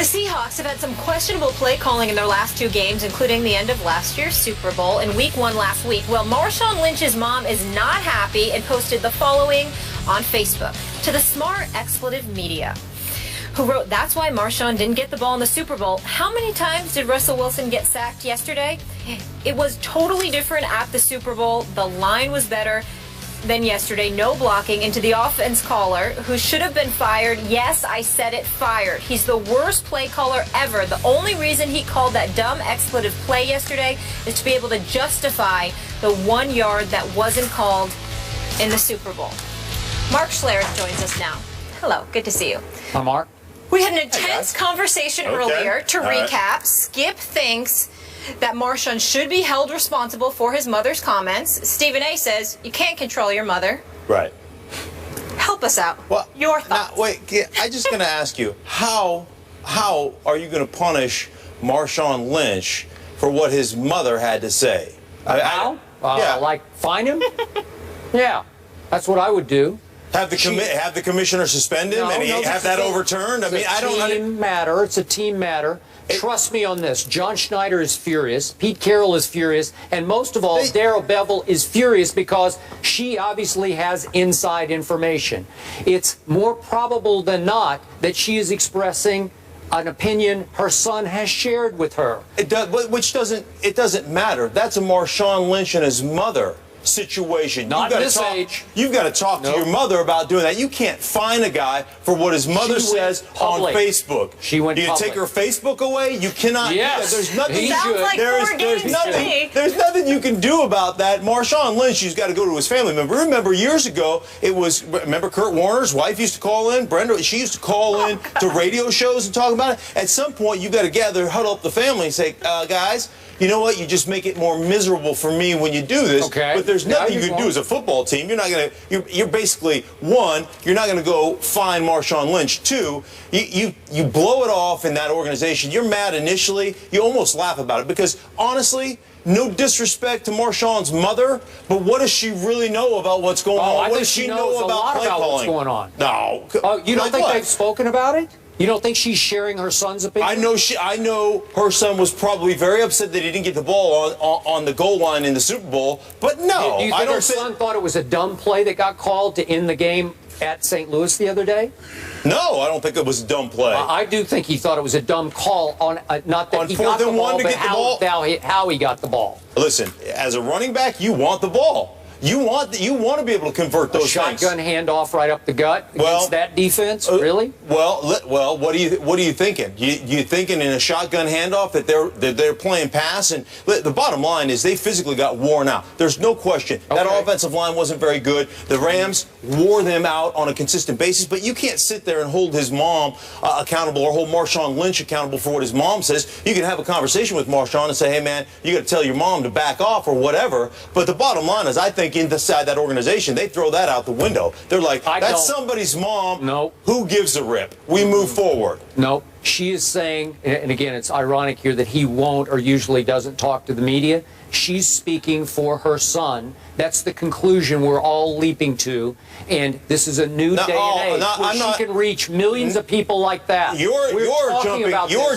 The Seahawks have had some questionable play calling in their last 2 games, including the end of last year's Super Bowl and Week 1 last week. Well, Marshawn Lynch's mom is not happy and posted the following on Facebook to the smart expletive media, who wrote, "That's why Marshawn didn't get the ball in the Super Bowl. How many times did Russell Wilson get sacked yesterday? It was totally different at the Super Bowl. The line was better than yesterday. No blocking." Into the offense caller, who should have been fired. Yes, I said it, fired. He's the worst play caller ever. The only reason he called that dumb expletive play yesterday is to be able to justify the 1 yard that wasn't called in the Super Bowl. Mark Schlereth joins us now. Hello, good to see you. Hi, Mark. We had an intense conversation earlier. To recap, Skip thinks that Marshawn should be held responsible for his mother's comments. Stephen A. says you can't control your mother. Right. Help us out. Well, your thoughts. Now, wait, I'm just going to ask you, how are you going to punish Marshawn Lynch for what his mother had to say? How? Yeah. Like fine him? Yeah, that's what I would do. Have the commissioner suspend him and have that overturned? I mean, I don't know. It's a team matter. It's a team matter. Trust me on this. John Schneider is furious. Pete Carroll is furious. And most of all, Daryl Bevell is furious because she obviously has inside information. It's more probable than not that she is expressing an opinion her son has shared with her. It doesn't matter. That's a Marshawn Lynch and his mother situation. Not this age. You've got to talk to your mother about doing that. You can't fine a guy for what his mother says on Facebook. She went Do you take her Facebook away? You cannot. Yes. There's nothing. Sounds like There's nothing you can do about that. Marshawn Lynch, he's got to go to his family member. Remember, years ago, remember Kurt Warner's wife used to call in? Brenda, she used to call in to radio shows and talk about it. At some point, you've got to huddle up the family and say, guys, you know what? You just make it more miserable for me when you do this. Okay. But there's nothing you can do as a football team. You're not going to. You're basically, one, you're not going to go find Marshawn Lynch. Two, you blow it off in that organization. You're mad initially. You almost laugh about it because honestly, no disrespect to Marshawn's mother, but what does she really know about what's going on? What does she know about play calling? What's going on. No. You don't think they've spoken about it? You don't think she's sharing her son's opinion? I know her son was probably very upset that he didn't get the ball on the goal line in the Super Bowl, but no. Do you think her son thought it was a dumb play that got called to end the game at St. Louis the other day? No, I don't think it was a dumb play. I do think he thought it was a dumb call on not that he got the ball, but how he got the ball. Listen, as a running back, you want the ball. You want to be able to convert those shotgun handoff right up the gut against that defense, really? Well, what are you thinking? You thinking in a shotgun handoff that they're playing pass? And the bottom line is they physically got worn out. There's no question that offensive line wasn't very good. The Rams wore them out on a consistent basis. But you can't sit there and hold his mom accountable or hold Marshawn Lynch accountable for what his mom says. You can have a conversation with Marshawn and say, hey man, you got to tell your mom to back off or whatever. But the bottom line is, I think inside that organization, they throw that out the window. They're like, that's somebody's mom. No. Who gives a rip? We move forward. No. She is saying, and again, it's ironic here that he won't or usually doesn't talk to the media. She's speaking for her son. That's the conclusion we're all leaping to. And this is a new day and age where she can reach millions of people like that. You're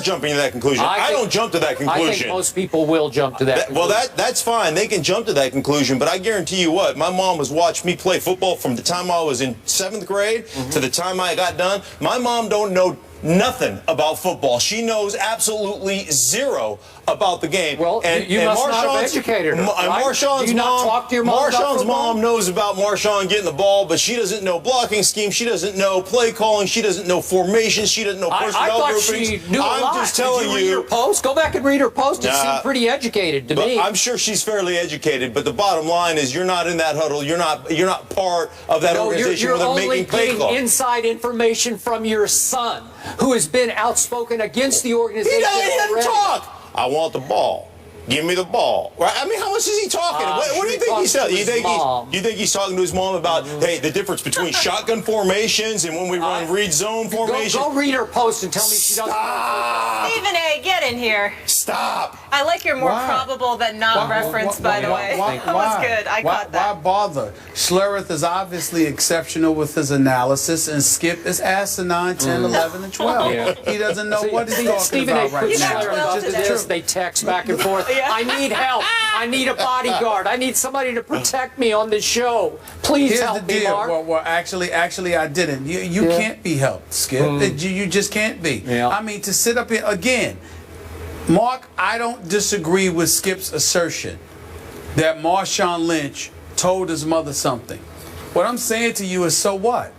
jumping to that conclusion. I don't jump to that conclusion. I think most people will jump to that conclusion. Well, that's fine. They can jump to that conclusion. But I guarantee you what, my mom has watched me play football from the time I was in 7th grade to the time I got done. My mom don't know nothing about football. She knows absolutely zero about the game. Well, you must not have educated her, right? Marshawn's mom knows about Marshawn getting the ball, but she doesn't know blocking scheme. She doesn't know play calling. She doesn't know formation. She doesn't know personnel groupings. I thought she knew a lot. I'm just telling Did you read her post? Go back and read her post. It seemed pretty educated to me. I'm sure she's fairly educated, but the bottom line is you're not in that huddle. You're not part of that organization where they're making play calls. You're only getting inside information from your son, who has been outspoken against the organization. He doesn't talk. I want the ball. Give me the ball. Right? I mean, how much is he talking? What do you think he's telling? You think he's talking to his mom about, hey, the difference between shotgun formations and when we run read zone formation? Go read her post and tell me she doesn't. Stop! Stephen A., get in here. Stop! I like your more probable than not reference, by the way. That was good. I caught that. Why bother? Schlereth is obviously exceptional with his analysis, and Skip is asinine 10, 11, and 12. Yeah. He doesn't know what he's talking Stephen about right now. They text back and forth. I need help. I need a bodyguard. I need somebody to protect me on this show. Please help me, Mark. Well, actually, I didn't. You can't be helped, Skip. You just can't be. Yeah. I mean, to sit up here again, Mark, I don't disagree with Skip's assertion that Marshawn Lynch told his mother something. What I'm saying to you is, so what?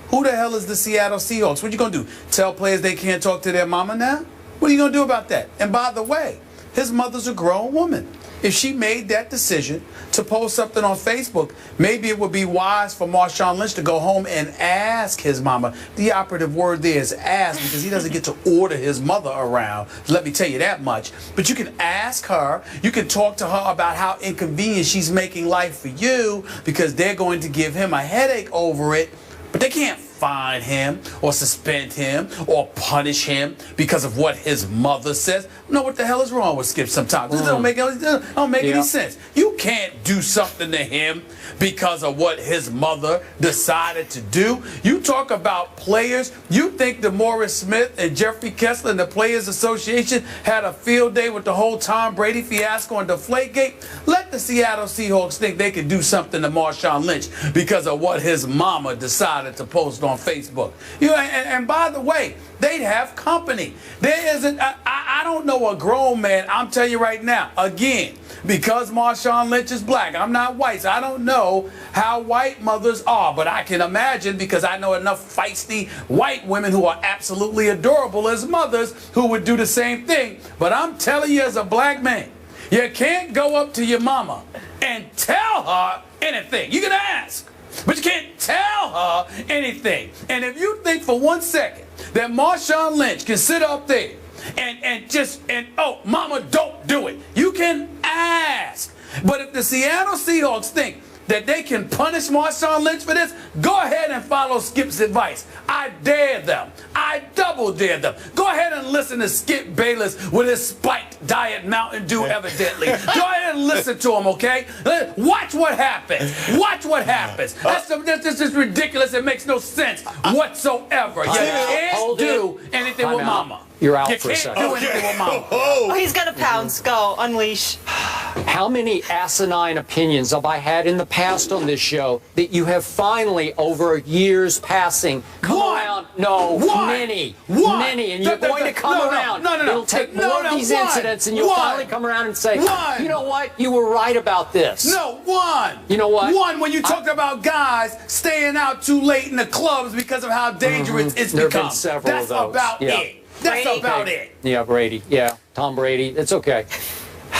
Who the hell is the Seattle Seahawks? What you gonna do? Tell players they can't talk to their mama now? What are you gonna do about that? And by the way, his mother's a grown woman. If she made that decision to post something on Facebook, maybe it would be wise for Marshawn Lynch to go home and ask his mama. The operative word there is ask, because he doesn't get to order his mother around. Let me tell you that much. But you can ask her. You can talk to her about how inconvenient she's making life for you, because they're going to give him a headache over it. But they can't fine him or suspend him or punish him because of what his mother says. No, what the hell is wrong with Skip sometimes? This don't make any sense. You can't do something to him because of what his mother decided to do. You talk about players. You think DeMaurice Smith and Jeffrey Kessler and the Players Association had a field day with the whole Tom Brady fiasco and Deflategate? Let the Seattle Seahawks think they could do something to Marshawn Lynch because of what his mama decided to post on Facebook. And by the way, they'd have company. There isn't, I don't know a grown man, I'm telling you right now, again, because Marshawn Lynch is black, I'm not white, so I don't know how white mothers are, but I can imagine, because I know enough feisty white women who are absolutely adorable as mothers who would do the same thing. But I'm telling you, as a black man, you can't go up to your mama and tell her anything. You can ask, but you can't tell her anything. And if you think for 1 second that Marshawn Lynch can sit up there and oh, mama, don't do it, you can ask. But if the Seattle Seahawks think that they can punish Marshawn Lynch for this, go ahead and follow Skip's advice. I dare them. I double dare them. Go ahead and listen to Skip Bayless with his spiked diet Mountain Dew, evidently. Go ahead and listen to him, okay? Watch what happens. Watch what happens. That's just ridiculous. It makes no sense whatsoever. You can't do anything with mama. You're out for a second. You can't do anything with mama. Oh, he's got a pounce. Go, unleash. How many asinine opinions have I had in the past on this show that you have finally, over years passing, come around? No, many, and you're going to come around. It'll take more of these incidents, and you'll finally come around and say, you know what? You were right about this. No, one. You know what? One, when you talked about guys staying out too late in the clubs because of how dangerous it's become. There have been several of those. That's about it. That's about it. Yeah, Brady. Yeah, Tom Brady. It's okay.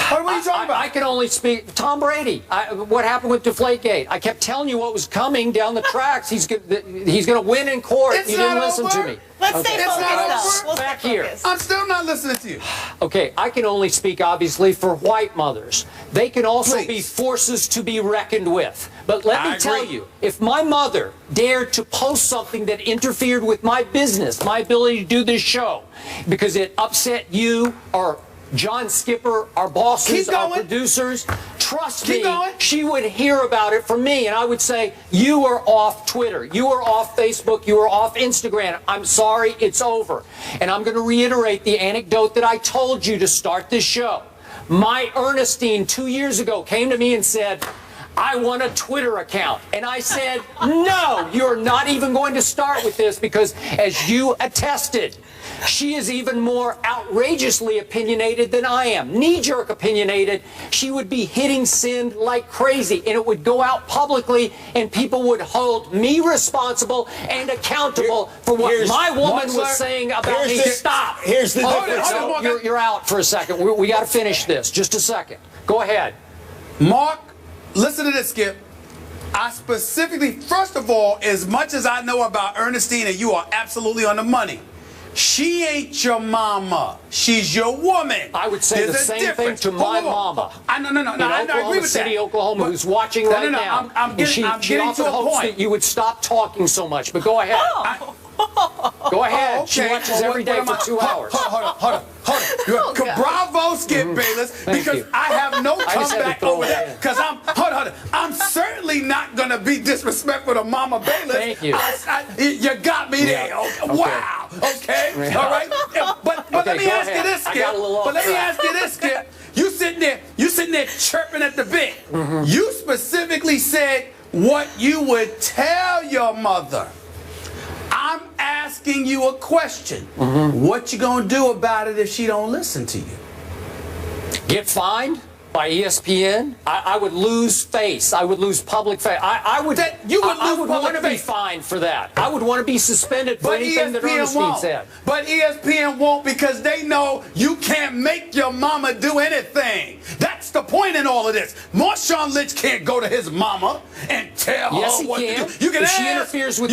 What are you talking about? I can only speak Tom Brady. What happened with Deflategate? I kept telling you what was coming down the tracks. He's going to win in court. You didn't listen to me. Let's stay focused, though. Back here. I'm still not listening to you. Okay, I can only speak, obviously, for white mothers. They can also be forces to be reckoned with. But let me tell you, if my mother dared to post something that interfered with my business, my ability to do this show, because it upset you or John Skipper, our bosses, our producers, trust me, she would hear about it from me, and I would say, you are off Twitter, you are off Facebook, you are off Instagram. I'm sorry, it's over. And I'm going to reiterate the anecdote that I told you to start this show. My Ernestine 2 years ago came to me and said, I want a Twitter account. And I said, no, you're not even going to start with this, because as you attested, she is even more outrageously opinionated than I am. Knee-jerk opinionated. She would be hitting send like crazy, and it would go out publicly, and people would hold me responsible and accountable for what my woman was saying about me. Stop. Here's the difference. You're out for a second. We got to finish this. Just a second. Go ahead. Mark, listen to this, Skip. I specifically, first of all, as much as I know about Ernestine, and you are absolutely on the money, She ain't your mama. She's your woman. I would say the same thing to my mama. I agree with City, that. Oklahoma, who's watching right now. I'm getting often to a hopes point. that you would stop talking so much, but go ahead. Go ahead. Oh, okay. She watches every day for 2 hours. Hold on. Bravo, Skip Bayless, because I have no comeback over that. Because I'm certainly not going to be disrespectful to Mama Bayless. Thank you. You got me there. Okay. Wow. Okay. Yeah. All right. But let me ask you this, Skip. But let me ask you this, Skip. You sitting there chirping at the bit. You specifically said what you would tell your mother. I'm asking you a question. What you gonna do about it if she don't listen to you? Get fined by ESPN? I would lose face. I would lose public face. I would want to be fined for that. I would want to be suspended for anything that Ernestine said. But ESPN won't, because they know you can't make your mama do anything. That's the point in all of this. Marshawn Lynch can't go to his mama and tell her what to do. You can if ask. She interferes with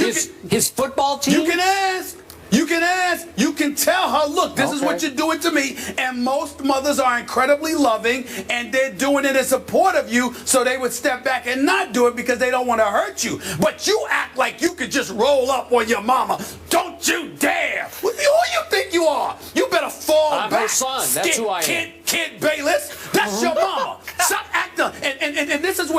his football team. You can ask. You can ask, you can tell her, look, this is what you're doing to me. And most mothers are incredibly loving, and they're doing it in support of you, so they would step back and not do it because they don't want to hurt you. But you act like you could just roll up on your mama. Don't you dare. Who you think you are? You better fall back. I'm her son. That's who I am. Kid Bayless, that's your mama. Stop acting. And this is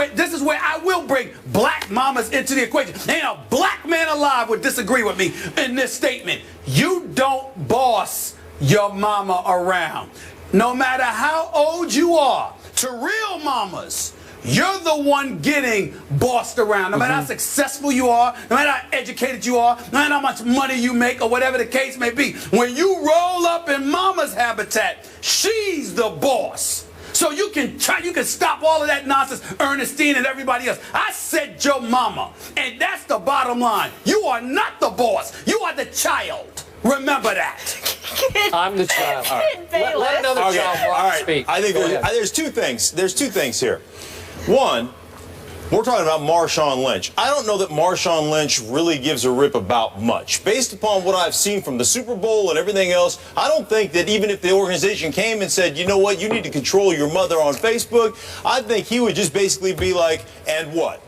where I will bring black mamas into the equation. Ain't a black man alive would disagree with me in this statement. You don't boss your mama around. No matter how old you are, to real mamas, you're the one getting bossed around. No matter how successful you are, no matter how educated you are, no matter how much money you make, or whatever the case may be. When you roll up in mama's habitat, she's the boss. So you can stop all of that nonsense, Ernestine and everybody else. I said your mama, and that's the bottom line. You are not the boss. You are the child. Remember that. I'm the child. Let another child speak. I think there's two things. There's two things here. One, we're talking about Marshawn Lynch. I don't know that Marshawn Lynch really gives a rip about much. Based upon what I've seen from the Super Bowl and everything else, I don't think that even if the organization came and said, you know what, you need to control your mother on Facebook, I think he would just basically be like, and what?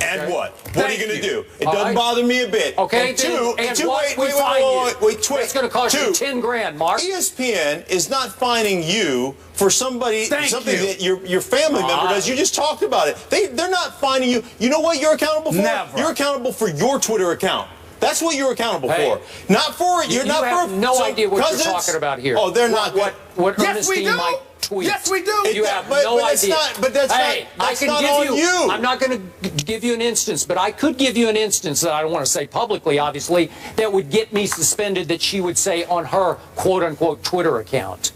And what? What are you going to do? It doesn't bother me a bit. Okay, and two, wait, it's going to cost you 10 grand, Mark. ESPN is not fining you for something that your family member does. You just talked about it. They're not fining you. You know what you're accountable for? Never. You're accountable for your Twitter account. That's what you're accountable for. Not for you have no idea what you're talking about here. Oh, they're not. What Ernestine might tweet. Yes, we do. You have no idea. That's not on you. I'm not going to give you an instance, but I could give you an instance that I don't want to say publicly, obviously, that would get me suspended, that she would say on her quote-unquote Twitter account.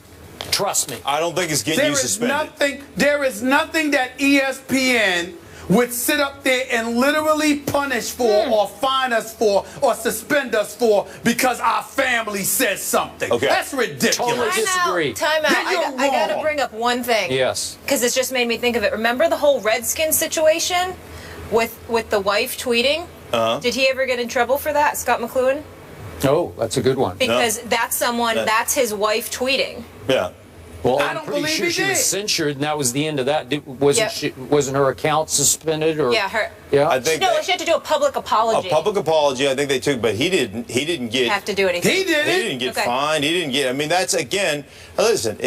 Trust me. I don't think it's getting you suspended. There is nothing that ESPN would sit up there and literally punish for or fine us for or suspend us for because our family says something. Okay. That's ridiculous. Totally disagree. Time out. I got to bring up one thing. Yes. Because it's just made me think of it. Remember the whole Redskins situation with the wife tweeting? Did he ever get in trouble for that, Scott McLuhan? Oh, that's a good one. Because that's his wife tweeting. Yeah. Well, I I'm don't pretty believe sure he she did. was censured, and that was the end of that. Wasn't her account suspended? Or I think she had to do a public apology. A public apology, I think they took, but he didn't get have to do anything. He didn't. He didn't get fined. He didn't get. I mean, that's again. Listen,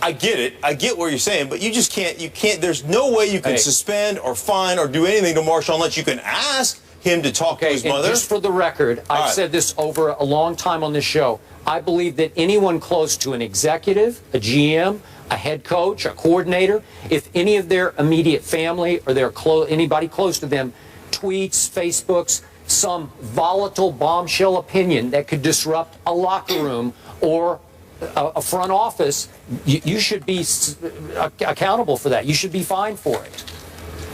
I get it. I get what you're saying, but you just can't. You can't. There's no way you can suspend or fine or do anything to Marshawn Lynch. You can ask him to talk to his mother. Just for the record, I've said this over a long time on this show. I believe that anyone close to an executive, a GM, a head coach, a coordinator, if any of their immediate family or anybody close to them tweets, Facebooks, some volatile bombshell opinion that could disrupt a locker room or a front office, you should be accountable for that. You should be fined for it.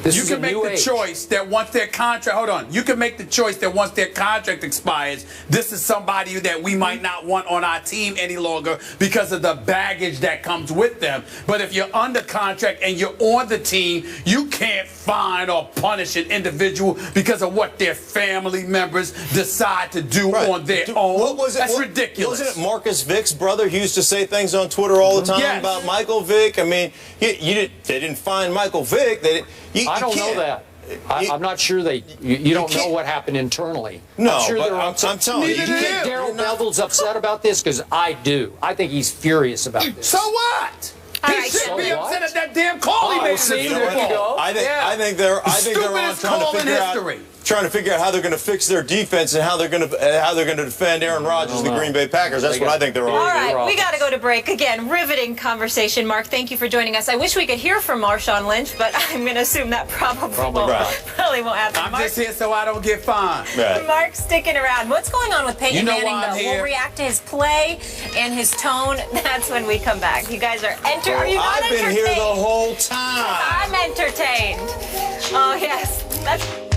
This You is can a make new the age. choice that once their contract, hold on, you can make the choice that once their contract expires, this is somebody that we might not want on our team any longer because of the baggage that comes with them. But if you're under contract and you're on the team, you can't fine or punish an individual because of what their family members decide to do on their own. What was it? That's ridiculous. Wasn't it Marcus Vick's brother who used to say things on Twitter all the time about Michael Vick? I mean, they didn't find Michael Vick. I don't know that. I'm not sure you don't know what happened internally. No, I'm sure but I'm telling you, you think Daryl Bevel's upset about this? Because I do. I think he's furious about this. So what? He should be upset at that damn call he made. See, there you go. I think they're on trying to figure out how they're going to fix their defense and how they're going to defend Aaron Rodgers, the Green Bay Packers. That's what I think they're on. All right, we got to go to break. Again, riveting conversation. Mark, thank you for joining us. I wish we could hear from Marshawn Lynch, but I'm going to assume that probably won't happen. I'm just here so I don't get fined. Right. Mark's sticking around. What's going on with Peyton Manning, though? Here. We'll react to his play and his tone. That's when we come back. You guys are are you not I've been here the whole time. I'm entertained. Oh, yes. That's